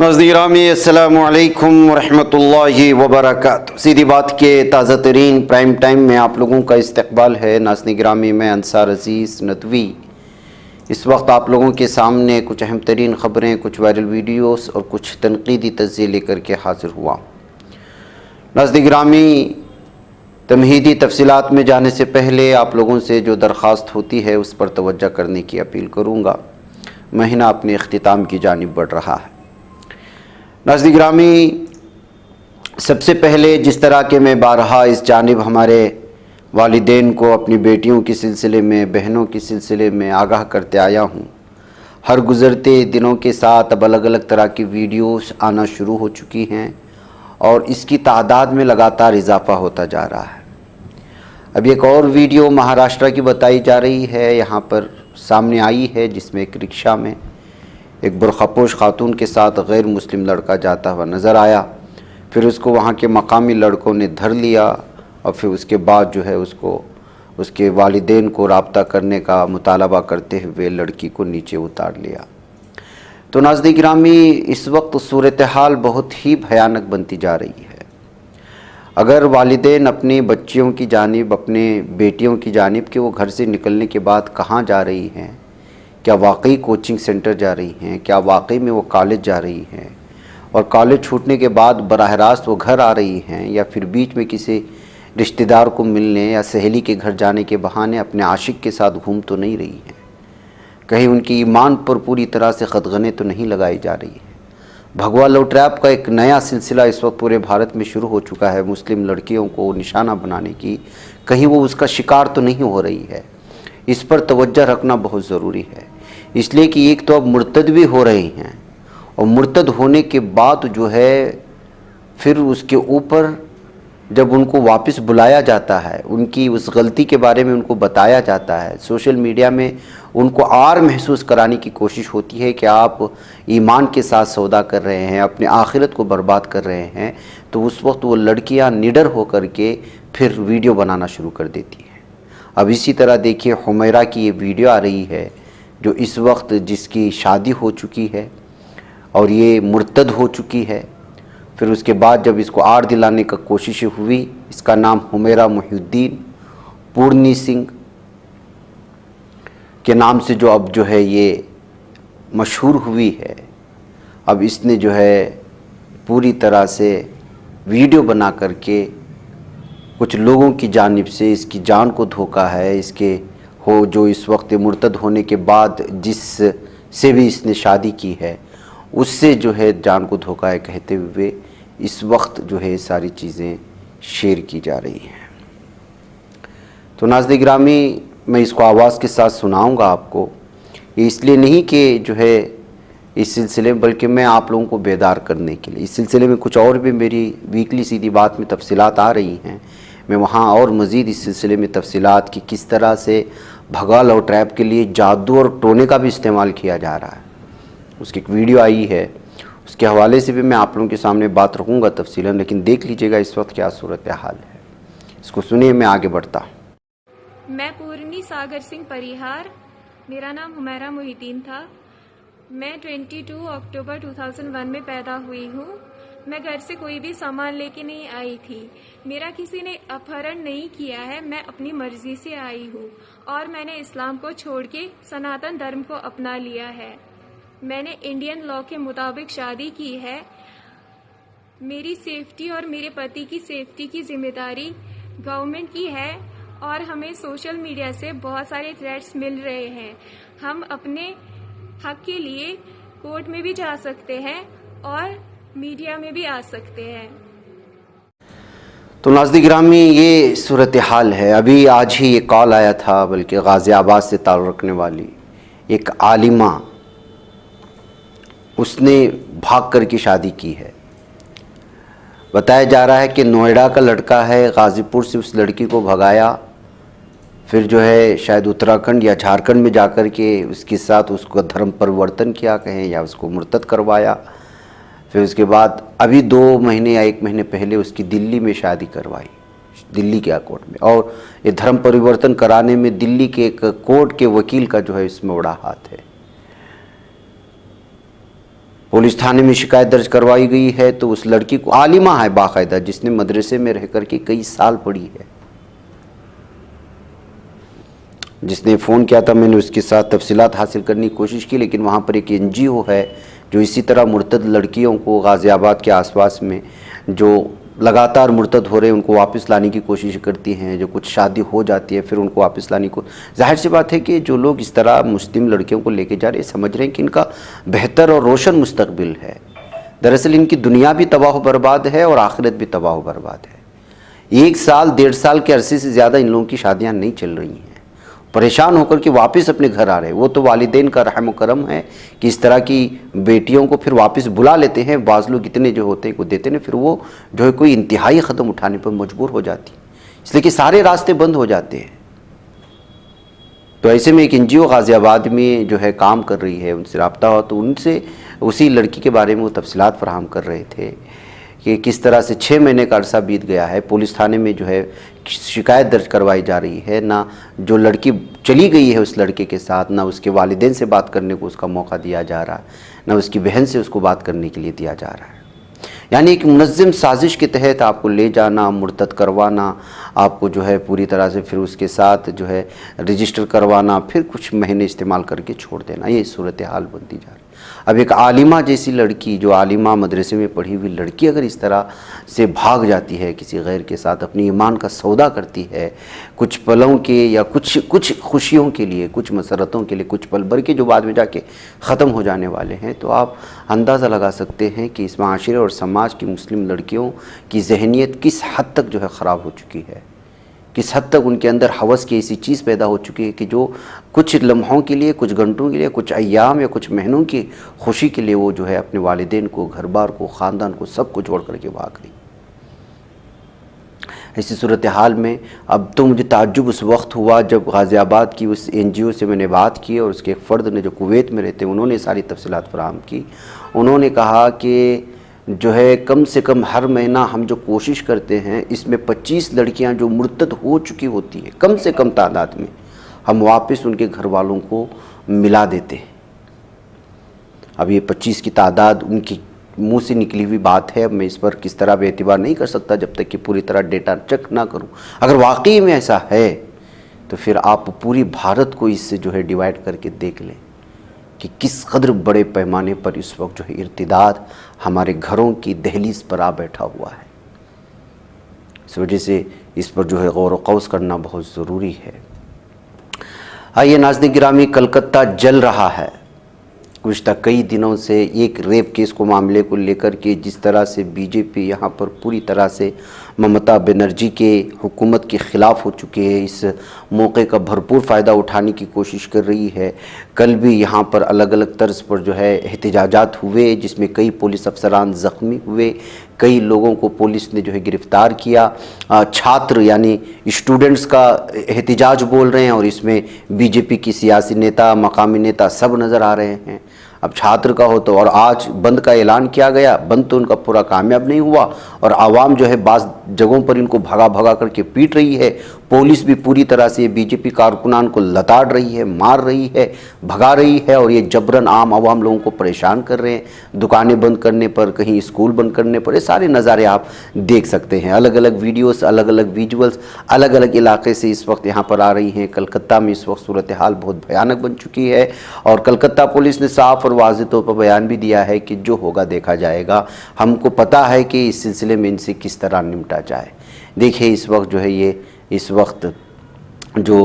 नाज़रीन अस्सलामु अलैकुम वरहमतुल्लाहि वबरकातुहू। सीधी बात के ताज़ा तरीन प्राइम टाइम में आप लोगों का इस्तकबाल है। नाज़रीन गिरामी, मैं अंसार अज़ीज़ नदवी इस वक्त आप लोगों के सामने कुछ अहम तरीन ख़बरें, कुछ वायरल वीडियोस और कुछ तनकीदी तज्ज़िये लेकर के हाज़िर हुआ। नाज़रीन गिरामी, तमहीदी तफसीलात में जाने से पहले आप लोगों से जो दरख्वास्त होती है उस पर तवज्जो करने की अपील करूँगा। महीना अपने अख्तिताम की जानिब बढ़ रहा है। नाज़रीन गिरामी, सबसे पहले जिस तरह के मैं बारहा इस जानिब हमारे वालिदैन को अपनी बेटियों के सिलसिले में, बहनों के सिलसिले में आगाह करते आया हूँ, हर गुज़रते दिनों के साथ अब अलग अलग तरह की वीडियोस आना शुरू हो चुकी हैं और इसकी तादाद में लगातार इजाफ़ा होता जा रहा है। अब एक और वीडियो महाराष्ट्र की बताई जा रही है, यहाँ पर सामने आई है, जिसमें एक रिक्शा में एक बुरखापोश खातून के साथ गैर मुस्लिम लड़का जाता हुआ नज़र आया। फिर उसको वहाँ के मकामी लड़कों ने धर लिया और फिर उसके बाद जो है उसको उसके वालिदैन को राब्ता करने का मुतालबा करते हुए लड़की को नीचे उतार लिया। तो नाज़रीन गिरामी, इस वक्त सूरत हाल बहुत ही भयानक बनती जा रही है। अगर वालिदैन अपनी बच्चियों की जानिब, अपने बेटियों की जानिब कि वो घर से निकलने के बाद कहाँ जा रही हैं, क्या वाकई कोचिंग सेंटर जा रही हैं, क्या वाकई में वो कॉलेज जा रही हैं, और कॉलेज छूटने के बाद बराह रास्त वो घर आ रही हैं, या फिर बीच में किसी रिश्तेदार को मिलने या सहेली के घर जाने के बहाने अपने आशिक के साथ घूम तो नहीं रही हैं, कहीं उनकी ईमान पर पूरी तरह से ख़तगने तो नहीं लगाई जा रही है। भगवा लव ट्रैप का एक नया सिलसिला इस वक्त पूरे भारत में शुरू हो चुका है। मुस्लिम लड़कियों को निशाना बनाने की, कहीं वो उसका शिकार तो नहीं हो रही है। इस पर तवज्जो रखना बहुत ज़रूरी है, इसलिए कि एक तो अब मुर्तद भी हो रहे हैं और मुर्तद होने के बाद जो है फिर उसके ऊपर जब उनको वापस बुलाया जाता है, उनकी उस गलती के बारे में उनको बताया जाता है, सोशल मीडिया में उनको आर महसूस कराने की कोशिश होती है कि आप ईमान के साथ सौदा कर रहे हैं, अपने आखिरत को बर्बाद कर रहे हैं, तो उस वक्त वो लड़कियां निडर होकर के फिर वीडियो बनाना शुरू कर देती हैं। अब इसी तरह देखिए, हुमैरा की ये वीडियो आ रही है जो इस वक्त जिसकी शादी हो चुकी है और ये मुर्तद हो चुकी है। फिर उसके बाद जब इसको आड़ दिलाने का कोशिश हुई, इसका नाम हुमैरा मुहिउद्दीन पूर्णी सिंह के नाम से जो अब जो है ये मशहूर हुई है। अब इसने जो है पूरी तरह से वीडियो बना करके कुछ लोगों की जानिब से इसकी जान को धोखा है, इसके हो जो इस वक्त मुर्तद होने के बाद जिस से भी इसने शादी की है उससे जो है जान को धोखा है कहते हुए इस वक्त जो है सारी चीज़ें शेयर की जा रही हैं। तो नाज़रीन गिरामी, मैं इसको आवाज़ के साथ सुनाऊंगा आपको, इसलिए नहीं कि जो है इस सिलसिले में, बल्कि मैं आप लोगों को बेदार करने के लिए। इस सिलसिले में कुछ और भी मेरी वीकली सीधी बात में तफसीलात आ रही हैं, मैं वहाँ और मज़ीद इस सिलसिले में तफसीलात की किस तरह से भगवा लव ट्रैप के लिए जादू और टोने का भी इस्तेमाल किया जा रहा है, उसकी एक वीडियो आई है, उसके हवाले से भी मैं आप लोगों के सामने बात रखूँगा तफसीलन। लेकिन देख लीजिएगा इस वक्त क्या सूरत हाल है, इसको सुनिए, मैं आगे बढ़ता हूँ। मैं पूर्णी सागर सिंह परिहार, मेरा नाम हुमैरा मुहिउद्दीन था। मैं 22 अक्टूबर 2001 में पैदा हुई हूँ। मैं घर से कोई भी सामान लेके नहीं आई थी, मेरा किसी ने अपहरण नहीं किया है, मैं अपनी मर्जी से आई हूँ और मैंने इस्लाम को छोड़ के सनातन धर्म को अपना लिया है। मैंने इंडियन लॉ के मुताबिक शादी की है। मेरी सेफ्टी और मेरे पति की सेफ्टी की जिम्मेदारी गवर्नमेंट की है और हमें सोशल मीडिया से बहुत सारे थ्रेट्स मिल रहे हैं। हम अपने हक के लिए कोर्ट में भी जा सकते हैं और मीडिया में भी आ सकते हैं। तो नाज़रीन गिरामी, ये सूरत हाल है। अभी आज ही ये कॉल आया था, बल्कि गाज़ियाबाद से ताल्लुक़ रखने वाली एक आलिमा, उसने भाग कर की शादी की है। बताया जा रहा है कि नोएडा का लड़का है, गाज़ीपुर से उस लड़की को भगाया, फिर जो है शायद उत्तराखंड या झारखंड में जाकर के उसके साथ उसका धर्म परिवर्तन किया कहें या उसको मुर्तद करवाया। फिर उसके बाद अभी 2 महीने या 1 महीने पहले उसकी दिल्ली में शादी करवाई, दिल्ली के कोर्ट में। और ये धर्म परिवर्तन कराने में दिल्ली के एक कोर्ट के वकील का जो है इसमें बड़ा हाथ है। पुलिस थाने में शिकायत दर्ज करवाई गई है। तो उस लड़की को, आलिमा है बाकायदा, जिसने मदरसे में रह करके कई साल पढ़ी है, जिसने फ़ोन किया था, मैंने उसके साथ तफसीलात हासिल करने की कोशिश की, लेकिन वहाँ पर एक NGO है जो इसी तरह मुर्तद लड़कियों को गाज़ियाबाद के आसपास में जो लगातार मुर्तद हो रहे हैं उनको वापस लाने की कोशिश करती हैं। जो कुछ शादी हो जाती है फिर उनको वापस लाने को, जाहिर सी बात है कि जो लोग इस तरह मुस्लिम लड़कियों को लेके जा रहे हैं समझ रहे हैं कि इनका बेहतर और रोशन मुस्तकबिल है। दरअसल इनकी दुनिया भी तबाह बर्बाद है और आखिरत भी तबाह बर्बाद है। 1 साल 1.5 साल के अरसे से ज़्यादा इन लोगों की शादियाँ नहीं चल रही हैं, परेशान होकर के वापस अपने घर आ रहे हैं। वो तो वालिदैन का रहम व करम है कि इस तरह की बेटियों को फिर वापस बुला लेते हैं। बाज़ लोग इतने जो होते हैं को देते हैं, फिर वो जो है कोई इंतहाई क़दम उठाने पर मजबूर हो जाती है, इसलिए कि सारे रास्ते बंद हो जाते हैं। तो ऐसे में एक NGO गाज़ियाबाद में जो है काम कर रही है, उनसे रब्ता हुआ तो उनसे उसी लड़की के बारे में वो तफसीलात फराहम कर रहे थे कि किस तरह से 6 महीने का अरसा बीत गया है, पुलिस थाने में जो है शिकायत दर्ज करवाई जा रही है, ना जो लड़की चली गई है उस लड़के के साथ, ना उसके वालिदैन से बात करने को उसका मौका दिया जा रहा है, ना उसकी बहन से उसको बात करने के लिए दिया जा रहा है। यानी एक मुनज़्ज़म साजिश के तहत आपको ले जाना, मुर्तद करवाना, आपको जो है पूरी तरह से फिर उसके साथ जो है रजिस्टर करवाना, फिर कुछ महीने इस्तेमाल करके छोड़ देना, ये सूरत हाल बनती जा रही है। अब एक आलिमा जैसी लड़की, जो आलिमा मदरसे में पढ़ी हुई लड़की अगर इस तरह से भाग जाती है, किसी गैर के साथ अपनी ईमान का सौदा करती है, कुछ पलों के या कुछ खुशियों के लिए, कुछ मसरतों के लिए, कुछ पल भर के जो बाद में जाके ख़त्म हो जाने वाले हैं, तो आप अंदाज़ा लगा सकते हैं कि इस माशरे और समाज की मुस्लिम लड़कियों की जहनीत किस हद तक जो है ख़राब हो चुकी है, किस हद तक उनके अंदर हवस की ऐसी चीज़ पैदा हो चुकी है कि जो कुछ लम्हों के लिए, कुछ घंटों के लिए, कुछ अय्याम या कुछ महीनों की खुशी के लिए वो जो है अपने वालिदैन को, घर बार को, ख़ानदान को, सब को छोड़ करके भाग रही। ऐसी सूरत हाल में अब तो मुझे ताज्जुब उस वक्त हुआ जब गाज़ियाबाद की उस NGO से मैंने बात की और उसके एक फ़र्द ने जो कुवैत में रहते हैं उन्होंने सारी तफसीलात फराहम की। उन्होंने कहा कि जो है कम से कम हर महीना हम जो कोशिश करते हैं इसमें 25 लड़कियां जो मुर्तद हो चुकी होती है, कम से कम तादाद में, हम वापस उनके घर वालों को मिला देते हैं। अब ये 25 की तादाद उनकी मुंह से निकली हुई बात है, मैं इस पर किस तरह एतबार नहीं कर सकता जब तक कि पूरी तरह डेटा चेक ना करूं। अगर वाकई में ऐसा है तो फिर आप पूरी भारत को इससे जो है डिवाइड करके देख लें कि किस कदर बड़े पैमाने पर इस वक्त जो है इर्तिदाद हमारे घरों की दहलीज पर आ बैठा हुआ है। इस वजह से इस पर जो है गौर व कौस करना बहुत ज़रूरी है। आइए नाज़रीन गिरामी, कलकत्ता जल रहा है। गुज़िश्ता कई दिनों से एक रेप केस को मामले को लेकर के जिस तरह से बीजेपी यहाँ पर पूरी तरह से ममता बनर्जी के हुकूमत के ख़िलाफ़ हो चुके हैं, इस मौके का भरपूर फ़ायदा उठाने की कोशिश कर रही है। कल भी यहाँ पर अलग अलग तर्ज पर जो है एहतजाजात हुए जिसमें कई पुलिस अफसरान ज़ख्मी हुए, कई लोगों को पुलिस ने जो है गिरफ़्तार किया। छात्र यानी स्टूडेंट्स का एहतजाज बोल रहे हैं और इसमें बीजेपी की सियासी नेता, मकामी नेता सब नज़र आ रहे हैं। अब छात्र का हो तो, और आज बंद का ऐलान किया गया, बंद तो उनका पूरा कामयाब नहीं हुआ और आवाम जो है बाज़ जगहों पर इनको भगा भगा करके पीट रही है। पुलिस भी पूरी तरह से बीजेपी कारकुनान को लताड़ रही है, मार रही है, भगा रही है और ये जबरन आम आवाम लोगों को परेशान कर रहे हैं। दुकानें बंद करने पर, कहीं स्कूल बंद करने पर, ये सारे नज़ारे आप देख सकते हैं। अलग अलग वीडियोस, अलग अलग विजुअल्स अलग अलग इलाके से इस वक्त यहाँ पर आ रही हैं। कलकत्ता में इस वक्त सूरत हाल बहुत भयानक बन चुकी है और कलकत्ता पुलिस ने साफ और वाज़ेह तौर पर बयान भी दिया है कि जो होगा देखा जाएगा। हमको पता है कि इस सिलसिले में इनसे किस तरह निपटा जाए। देखिए इस वक्त जो है ये इस वक्त जो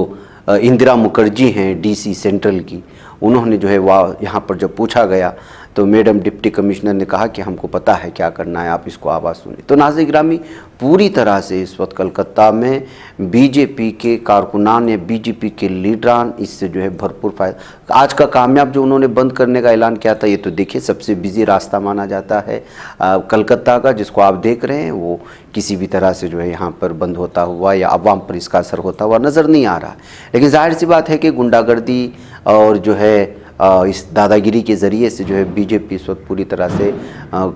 इंदिरा मुखर्जी हैं DC सेंट्रल की, उन्होंने जो है वह यहाँ पर जब पूछा गया तो मैडम डिप्टी कमिश्नर ने कहा कि हमको पता है क्या करना है, आप इसको आवाज़ सुनिए। तो नाज़रीन गिरामी, पूरी तरह से इस वक्त कलकत्ता में बीजेपी के कारकुनान या बीजेपी के लीडरान इससे जो है भरपूर फ़ायदा। आज का कामयाब जो उन्होंने बंद करने का ऐलान किया था, ये तो देखिए सबसे बिजी रास्ता माना जाता है कलकत्ता का, जिसको आप देख रहे हैं वो किसी भी तरह से जो है यहाँ पर बंद होता हुआ या अवाम पर इसका असर होता हुआ नज़र नहीं आ रहा। लेकिन जाहिर सी बात है कि गुंडागर्दी और जो है इस दादागिरी के ज़रिए से जो है बीजेपी इस वक्त पूरी तरह से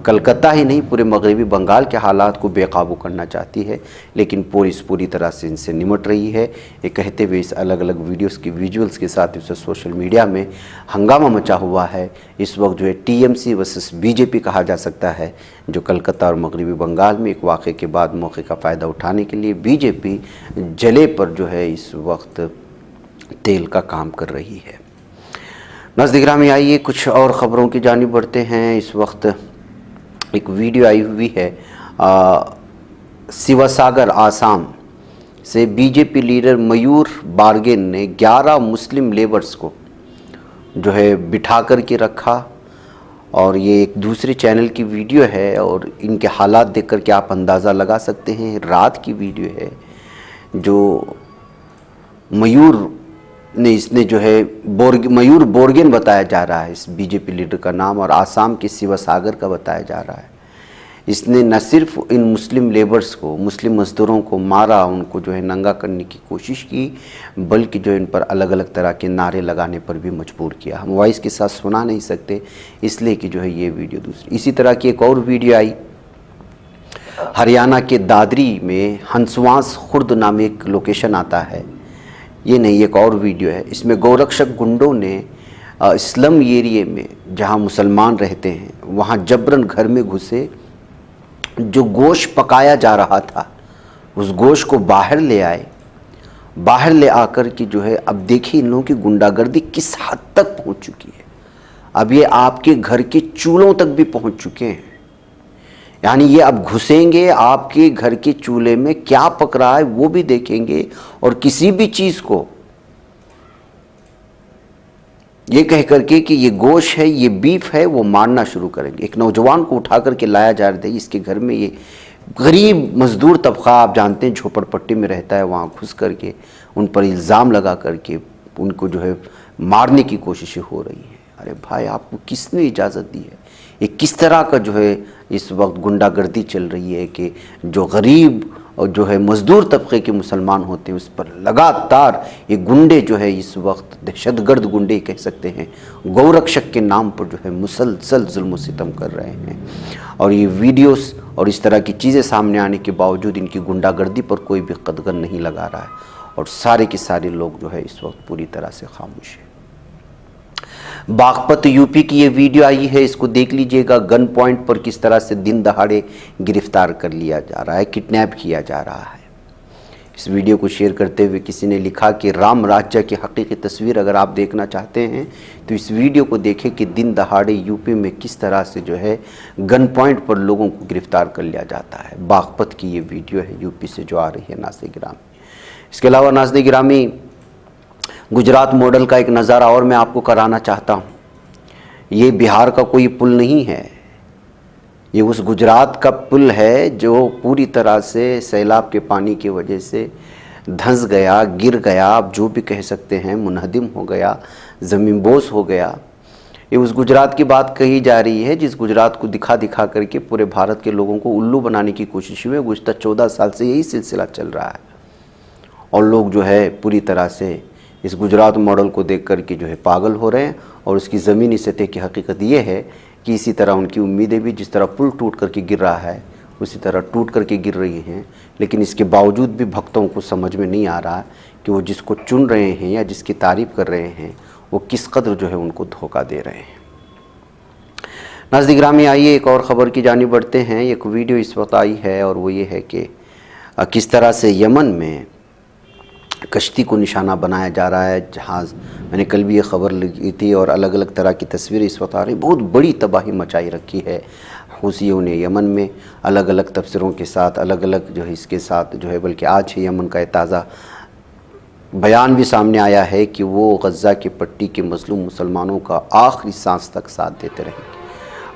कलकत्ता ही नहीं पूरे मगरबी बंगाल के हालात को बेकाबू करना चाहती है, लेकिन पुलिस पूरी तरह से इनसे निमट रही है। ये कहते हुए इस अलग अलग वीडियोस की विजुअल्स के साथ इस सोशल मीडिया में हंगामा मचा हुआ है। इस वक्त जो है टीएमसी वर्सेस बीजेपी कहा जा सकता है, जो कलकत्ता और मगरबी बंगाल में एक वाक़े के बाद मौके का फ़ायदा उठाने के लिए बीजेपी जले पर जो है इस वक्त तेल का काम कर रही है। नज़दीक में आइए कुछ और ख़बरों की जानिब बढ़ते हैं। इस वक्त एक वीडियो आई हुई है शिवसागर आसाम से बीजेपी लीडर मयूर बारगेन ने 11 मुस्लिम लेबर्स को जो है बिठा कर के रखा, और ये एक दूसरे चैनल की वीडियो है और इनके हालात देख कर के आप अंदाज़ा लगा सकते हैं। रात की वीडियो है जो मयूर ने इसने जो है मयूर बोरगेन बताया जा रहा है इस बीजेपी लीडर का नाम, और आसाम के शिवसागर का बताया जा रहा है। इसने न सिर्फ इन मुस्लिम लेबर्स को, मुस्लिम मज़दूरों को मारा, उनको जो है नंगा करने की कोशिश की, बल्कि जो इन पर अलग अलग तरह के नारे लगाने पर भी मजबूर किया। हम वॉइस के साथ सुना नहीं सकते इसलिए कि जो है ये वीडियो दूसरी। इसी तरह की एक और वीडियो आई हरियाणा के दादरी में, हंसवास खुर्द नामे एक लोकेशन आता है, ये नहीं एक और वीडियो है। इसमें गौरक्षक गुंडों ने स्लम एरिया में जहां मुसलमान रहते हैं वहां जबरन घर में घुसे, जो गोश्त पकाया जा रहा था उस गोश्त को बाहर ले आए। बाहर ले आकर के जो है अब देखिए इन लोगों की गुंडागर्दी किस हद तक पहुंच चुकी है। अब ये आपके घर के चूल्हों तक भी पहुंच चुके हैं, यानी ये अब घुसेंगे आपके घर के चूल्हे में, क्या पक रहा है वो भी देखेंगे, और किसी भी चीज़ को ये कह करके कि ये गोश्त है, ये बीफ है, वो मारना शुरू करेंगे। एक नौजवान को उठा करके लाया जा रहा है, इसके घर में ये गरीब मजदूर तबका आप जानते हैं झोपड़पट्टी में रहता है, वहाँ घुस करके उन पर इल्ज़ाम लगा करके उनको जो है मारने की कोशिशें हो रही हैं। अरे भाई आपको किसने इजाज़त दी है? ये किस तरह का जो है इस वक्त गुंडागर्दी चल रही है कि जो गरीब और जो है मज़दूर तबके के मुसलमान होते हैं उस पर लगातार ये गुंडे जो है इस वक्त दहशतगर्द गुंडे कह सकते हैं, गौरक्षक के नाम पर जो है मुसलसल जुल्म सितम कर रहे हैं। और ये वीडियोस और इस तरह की चीज़ें सामने आने के बावजूद इनकी गुंडागर्दी पर कोई भी कदगन नहीं लगा रहा है, और सारे के सारे लोग जो है इस वक्त पूरी तरह से खामोश हैं। बागपत यूपी की ये वीडियो आई है, इसको देख लीजिएगा। गन पॉइंट पर किस तरह से दिन दहाड़े गिरफ्तार कर लिया जा रहा है, किडनैप किया जा रहा है। इस वीडियो को शेयर करते हुए किसी ने लिखा कि राम राज्य की हकीकी तस्वीर अगर आप देखना चाहते हैं तो इस वीडियो को देखें कि दिन दहाड़े यूपी में किस तरह से जो है गन पॉइंट पर लोगों को गिरफ्तार कर लिया जाता है। बागपत की ये वीडियो है यूपी से जो आ रही है नाज़रीन गिरामी। इसके अलावा नाज़रीन गिरामी गुजरात मॉडल का एक नज़ारा और मैं आपको कराना चाहता हूँ। ये बिहार का कोई पुल नहीं है, ये उस गुजरात का पुल है जो पूरी तरह से सैलाब के पानी की वजह से धंस गया, गिर गया, आप जो भी कह सकते हैं, मुनहदिम हो गया, ज़मीनबोस हो गया। ये उस गुजरात की बात कही जा रही है जिस गुजरात को दिखा दिखा करके पूरे भारत के लोगों को उल्लू बनाने की कोशिश में गुज़श्ता 14 साल से यही सिलसिला चल रहा है। और लोग जो है पूरी तरह से इस गुजरात मॉडल को देख कर के जो है पागल हो रहे हैं, और उसकी ज़मीनी सतह की हकीकत ये है कि इसी तरह उनकी उम्मीदें भी जिस तरह पुल टूट करके गिर रहा है उसी तरह टूट करके गिर रही हैं। लेकिन इसके बावजूद भी भक्तों को समझ में नहीं आ रहा कि वो जिसको चुन रहे हैं या जिसकी तारीफ़ कर रहे हैं वो किस कदर जो है उनको धोखा दे रहे हैं। नाज़रीन गिरामी आइए एक और ख़बर की जानिब बढ़ते हैं। एक वीडियो इस वक्त आई है और वो ये है कि किस तरह से यमन में कश्ती को निशाना बनाया जा रहा है, जहाज़। मैंने कल भी ये ख़बर लिखी थी और अलग अलग तरह की तस्वीरें इस वक्त आ रही। बहुत बड़ी तबाही मचाई रखी है हूसियों ने यमन में, अलग अलग तफसीरों के साथ, अलग अलग जो है इसके साथ जो है, बल्कि आज ही यमन का ताज़ा बयान भी सामने आया है कि वो गज़ा की पट्टी के मज़लूम मुसलमानों का आखिरी सांस तक साथ देते रहेंगे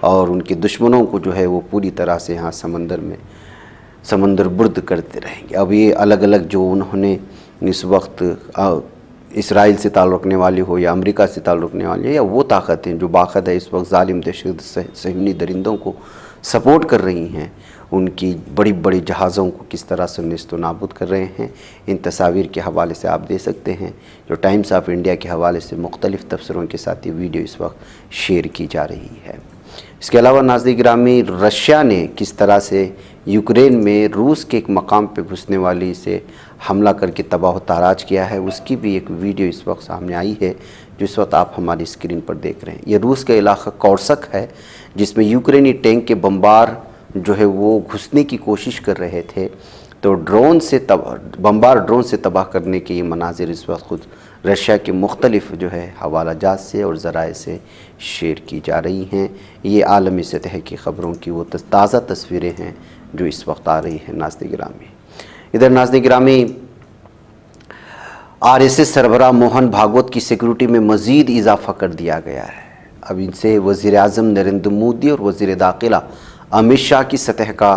और उनके दुश्मनों को जो है वो पूरी तरह से यहाँ समंदर बुर्द करते रहेंगे। अब ये अलग अलग जो उन्होंने इस वक्त इसराइल से ताल्लुक़ रखने वाली हो या अमेरिका से ताल्लुक़ रखने वाली हो, या वो ताकतें जो बाकायदा इस वक्त ज़ालिम दहशत सहनी दरिंदों को सपोर्ट कर रही हैं, उनकी बड़ी बड़ी जहाज़ों को किस तरह से नेस्तो नाबूद कर रहे हैं, इन तस्वीर के हवाले से आप दे सकते हैं, जो टाइम्स ऑफ इंडिया के हवाले से मुख्तलिफ़ तबसरों के साथ ये वीडियो इस वक्त शेयर की जा रही है। इसके अलावा नाज़रीन गिरामी, रशिया ने किस तरह से यूक्रेन में रूस के एक मकाम पर घुसने वाली से हमला करके तबाह ताराज किया है, उसकी भी एक वीडियो इस वक्त सामने आई है, जो इस वक्त आप हमारी स्क्रीन पर देख रहे हैं। ये रूस का इलाका कौरसक है, जिसमें यूक्रेनी टैंक के बम्बार जो है वो घुसने की कोशिश कर रहे थे, तो बम्बार ड्रोन से तबाह करने के ये मनाजिर इस वक्त खुद रशिया के मुख्तलिफ जो है हवाला जात से और ज़राए से शेयर की जा रही हैं। ये आलमी सतह की ख़बरों की वो ताज़ा तस्वीरें हैं जो इस वक्त आ रही हैं नाज़रीन गिरामी। इधर नाज़रीन गिरामी, RSS सरबराह मोहन भागवत की सिक्योरिटी में मज़ीद इजाफ़ा कर दिया गया है। अब इनसे वज़ीर आज़म नरेंद्र मोदी और वज़ीर दाखिला अमित शाह की सतह का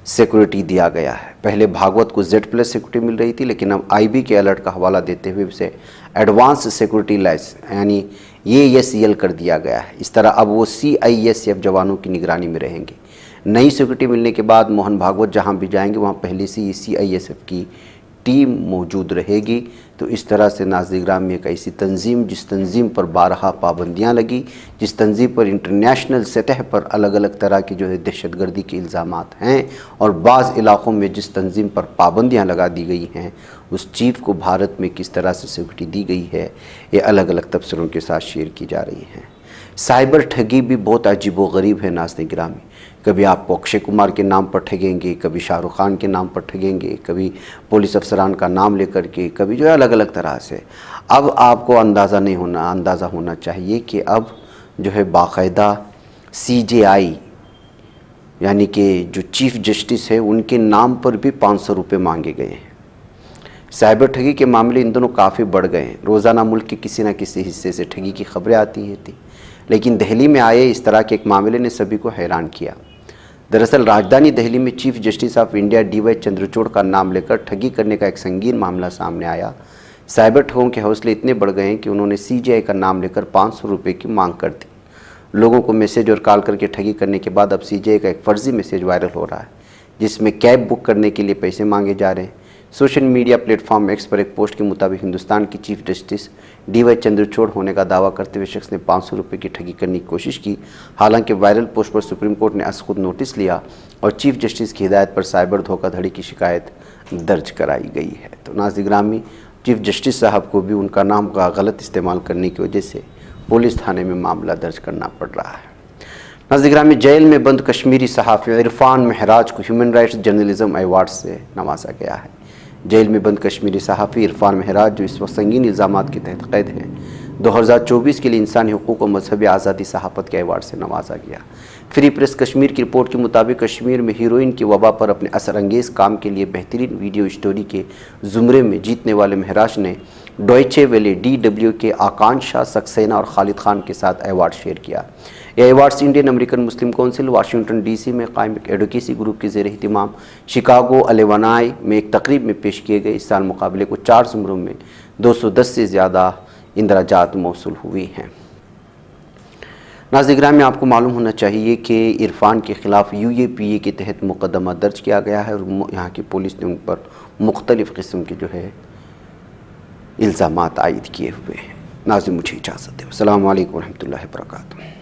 सिक्योरिटी दिया गया है। पहले भागवत को Z+ सिक्योरिटी मिल रही थी, लेकिन अब IB के अलर्ट का हवाला देते हुए उसे एडवांस सिक्योरिटी लाइस यानी ASEL कर दिया गया है। इस तरह अब वो CISF जवानों की निगरानी में रहेंगे। नई सिक्योरिटी मिलने के बाद मोहन भागवत जहां भी जाएंगे वहां पहले से ही CISF की टीम मौजूद रहेगी। तो इस तरह से नाज़रीन गिरामी एक ऐसी तंजीम, जिस तंजीम पर बारहा पाबंदियाँ लगी, जिस तंजीम पर इंटरनेशनल सतह पर अलग अलग तरह की जो है दहशतगर्दी के इल्ज़ामात हैं, और बाज़ इलाक़ों में जिस तंजीम पर पाबंदियाँ लगा दी गई हैं, उस चीफ़ को भारत में किस तरह से सिक्योरिटी दी गई है, ये अलग अलग तबसरों के साथ शेयर की जा रही हैं। साइबर ठगी भी बहुत अजीबो गरीब है नाज़रीन गिरामी। कभी आपको अक्षय कुमार के नाम पर ठगेंगे, कभी शाहरुख खान के नाम पर ठगेंगे, कभी पुलिस अफसरान का नाम लेकर के, कभी जो है अलग अलग तरह से। अब आपको अंदाज़ा होना चाहिए कि अब जो है बाकायदा CJI यानी कि जो चीफ़ जस्टिस है, उनके नाम पर भी 500 रुपये मांगे गए हैं। साइबर ठगी के मामले इन दोनों काफ़ी बढ़ गए हैं। रोज़ाना मुल्क के किसी न किसी हिस्से से ठगी की खबरें आती हैं थी, लेकिन दिल्ली में आए इस तरह के एक मामले ने सभी को हैरान किया। दरअसल राजधानी दिल्ली में chief justice of India DY Chandrachud का नाम लेकर ठगी करने का एक संगीन मामला सामने आया। साइबर ठगों के हौसले इतने बढ़ गए हैं कि उन्होंने CJI का नाम लेकर 500 रुपये की मांग कर दी। लोगों को मैसेज और कॉल करके ठगी करने के बाद अब CJI का एक फ़र्ज़ी मैसेज वायरल हो रहा है, जिसमें कैब बुक करने के लिए पैसे मांगे जा रहे हैं। सोशल मीडिया प्लेटफॉर्म X पर एक पोस्ट के मुताबिक हिंदुस्तान की चीफ जस्टिस DY चंद्रचूड़ होने का दावा करते हुए शख्स ने 500 रुपये की ठगी करने की कोशिश की। हालांकि वायरल पोस्ट पर सुप्रीम कोर्ट ने खुद नोटिस लिया और चीफ जस्टिस की हिदायत पर साइबर धोखाधड़ी की शिकायत दर्ज कराई गई है। तो नाज़रीन गिरामी, चीफ जस्टिस साहब को भी उनका नाम का गलत इस्तेमाल करने की वजह से पुलिस थाने में मामला दर्ज करना पड़ रहा है। नाज़रीन गिरामी, जेल में बंद कश्मीरी सहाफ़ी इरफान महराज को ह्यूमन राइट्स जर्नलिज्म अवार्ड से नवाजा गया है। जेल में बंद कश्मीरी सहाफ़ी इरफान महराज, जो इस वक्त संगीन इल्ज़ामात के तहत कैद हैं, 2024 के लिए इंसानी हुकूक और मजहबी आज़ादी सहाफ़त के अवार्ड से नवाजा गया। फ्री प्रेस कश्मीर की रिपोर्ट के मुताबिक कश्मीर में हीरोइन की वबा पर अपने असरअंगेज़ काम के लिए बेहतरीन वीडियो स्टोरी के ज़ुमरे में जीतने वाले महराज ने डॉयचे वेले DW के आकांक्षा सक्सेना और खालिद खान के साथ अवार्ड शेयर किया। यह अवार्ड्स इंडियन अमेरिकन मुस्लिम काउंसिल वाशिंगटन DC में कायम एक एडवोकेसी ग्रुप के ज़ेर एहतिमाम शिकागो अलेवानाई में एक तकरीब में पेश किए गए। इस साल मुकाबले को 4 ज़ुमरों में 210 से ज़्यादा इंदराजात मौसूल हुई हैं। नाज़रीन गिरामी, आपको मालूम होना चाहिए कि इरफान के ख़िलाफ़ UAPA के तहत मुकदमा दर्ज किया गया है और यहाँ की पुलिस ने उन पर मुख्तलिफ़ किस्म के जो है इल्ज़ामात आयद किए हुए हैं। नाज़रीन, मुझे इजाज़त दें। अस्सलामु अलैकुम रहमतुल्लाहि व बरकातुहू।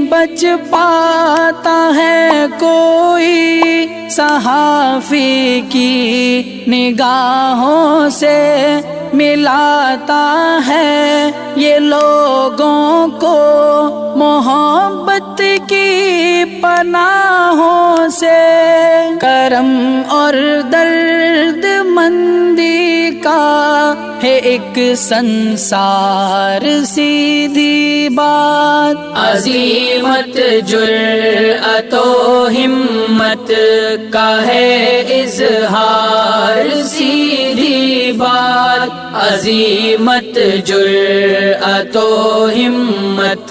बच पाता है कोई सहाफ़ी की निगाहों से मिलाता है ये लोगों को मोहब्बत की पनाहों से। करम और दर्द मंदी का है एक संसार सीधी बात। अज़ीमत जुर्अतो हिम्मत का है इज़हार सीधी बात। अज़ीमत जुर्अतो हिम्मत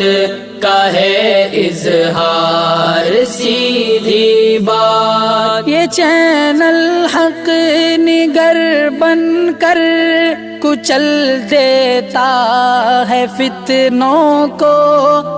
का है इज़हार सीधी बात। ये चैनल हक निगर बनकर कुचल देता है फितनों को,